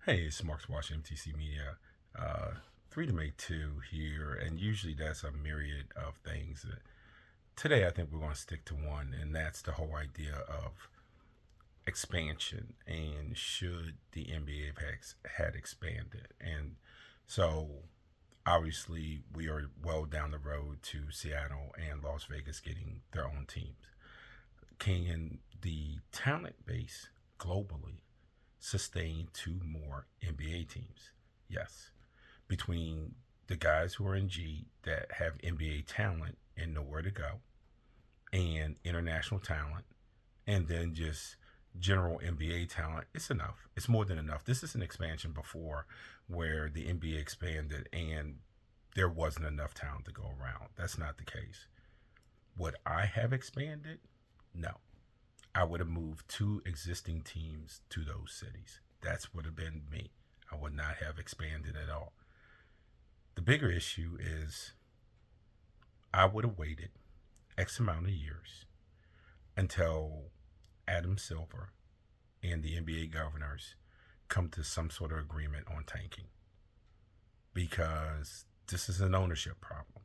Hey, it's Marks Wash, MTC Media. Uh, Three to make two here, and usually that's a myriad of things. Today, I think we're going to stick to one, and that's the whole idea of expansion and should the NBA had expanded. And so, obviously, we are well down the road to Seattle and Las Vegas getting their own teams. Can the talent base globally sustain two more NBA teams? Yes. Between the guys who are in G that have NBA talent and nowhere to go, and international talent, and then just general NBA talent, it's enough. It's more than enough. This is an expansion before where the NBA expanded and there wasn't enough talent to go around. That's not the case. Would I have expanded? No. I would have moved two existing teams to those cities. That's would have been me. I would not have expanded at all. The bigger issue is I would have waited X amount of years until Adam Silver and the NBA governors come to some sort of agreement on tanking because this is an ownership problem.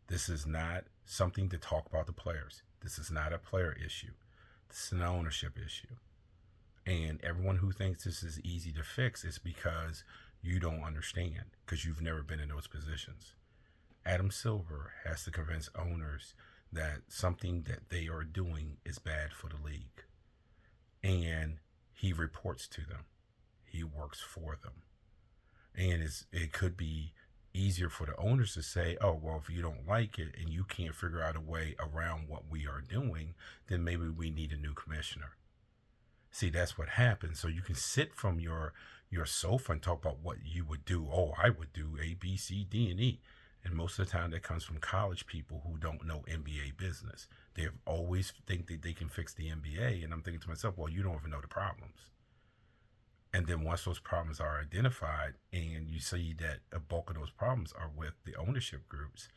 This is not something to talk about the players. This is not a player issue. This is an ownership issue. And everyone who thinks this is easy to fix is because you don't understand, because you've never been in those positions. Adam Silver has to convince owners that something that they are doing is bad for the league. And he reports to them, he works for them. And it could be easier for the owners to say, oh, well, if you don't like it and you can't figure out a way around what we are doing, then maybe we need a new commissioner. See, that's what happens. So you can sit from your sofa and talk about what you would do. Oh, I would do A, B, C, D, and E. And most of the time that comes from college people who don't know NBA business. They always think that they can fix the NBA. And I'm thinking to myself, well, you don't even know the problems. And then once those problems are identified and you see that a bulk of those problems are with the ownership groups,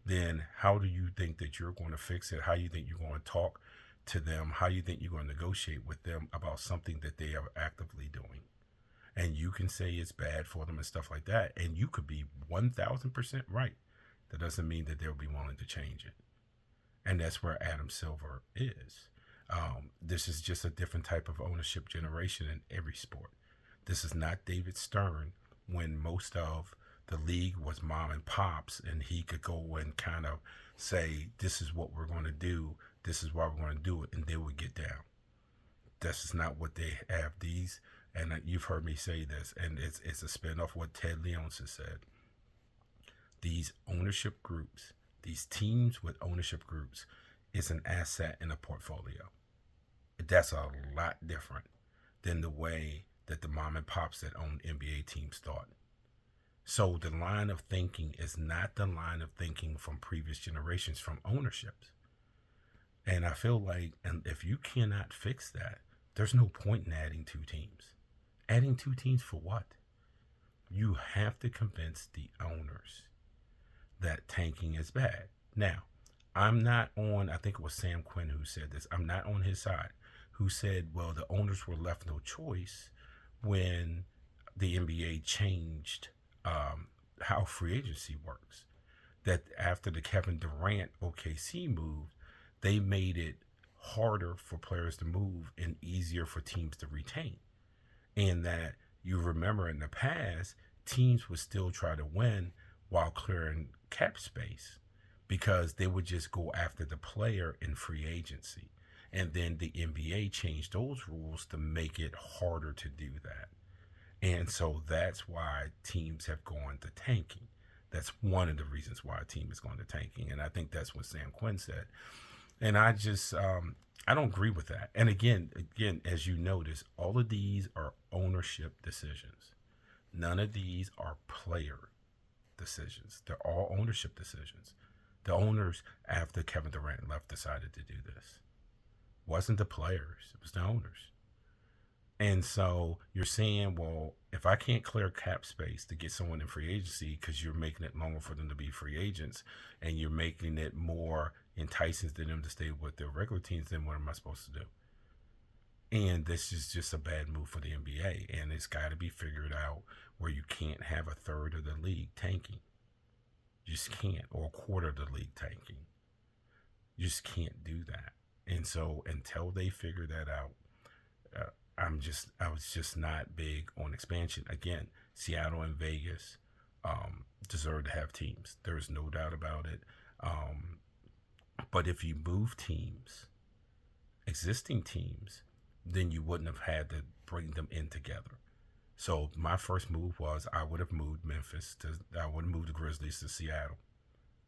then how do you think that you're going to fix it? How do you think you're going to talk to them? How do you think you're going to negotiate with them about something that they are actively doing? And you can say it's bad for them and stuff like that. And you could be 1000% right. That doesn't mean that they'll be willing to change it. And that's where Adam Silver is. This is just a different type of ownership generation in every sport. This is not David Stern when most of the league was mom and pops and he could go and kind of say, this is what we're going to do. This is why we're going to do it. And they would get down. This is not what they have. These, and you've heard me say this, and it's a spinoff of what Ted Leonsis said. These ownership groups, these teams with ownership groups, is an asset in a portfolio. That's a lot different than the way that the mom and pops that own NBA teams thought. So the line of thinking is not the line of thinking from previous generations from ownerships. And I feel like, and if you cannot fix that, there's no point in adding two teams. Adding two teams for what? You have to convince the owners that tanking is bad. Now, I'm not on, I think it was Sam Quinn who said this, I'm not on his side, who said, well, the owners were left no choice when the NBA changed how free agency works. That after the Kevin Durant OKC move, they made it harder for players to move and easier for teams to retain. And that you remember in the past, teams would still try to win while clearing cap space because they would just go after the player in free agency. And then the NBA changed those rules to make it harder to do that. And so that's why teams have gone to tanking. That's one of the reasons why a team is going to tanking. And I think that's what Sam Quinn said. And I don't agree with that. And again, as you notice, all of these are ownership decisions. None of these are player decisions. They're all ownership decisions. The owners, after Kevin Durant left, decided to do this. It wasn't the players, it was the owners. And so you're saying, well, if I can't clear cap space to get someone in free agency because you're making it longer for them to be free agents and you're making it more enticing to them to stay with their regular teams, then what am I supposed to do? And this is just a bad move for the NBA. And it's got to be figured out where you can't have a third of the league tanking. You just can't, or a quarter of the league tanking. You just can't do that. And so until they figure that out, I was just not big on expansion. Again, Seattle and Vegas deserve to have teams. There's no doubt about it. But if you move teams, existing teams, then you wouldn't have had to bring them in together. So my first move was I would have moved I would have moved the Grizzlies to Seattle.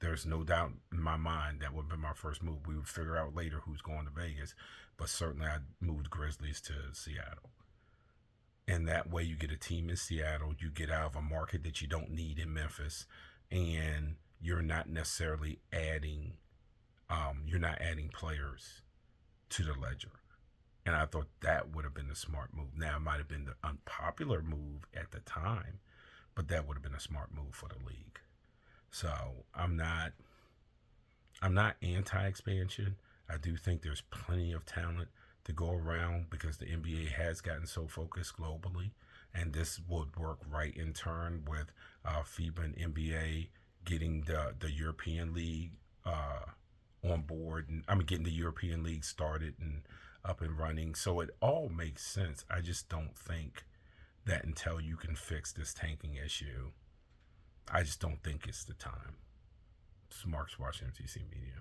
There's no doubt in my mind that would have been my first move. We would figure out later who's going to Vegas, but certainly I moved Grizzlies to Seattle. And that way you get a team in Seattle, you get out of a market that you don't need in Memphis, and you're not necessarily adding players to the ledger. And I thought that would have been the smart move. Now, it might have been the unpopular move at the time, but that would have been a smart move for the league. So I'm not anti-expansion. I do think there's plenty of talent to go around because the NBA has gotten so focused globally, and this would work right in turn with FIBA and NBA getting the European League on board, and getting the European League started and up and running. So it all makes sense. I just don't think that until you can fix this tanking issue, I just don't think it's the time. It's Mark Schwartz, MTC Media.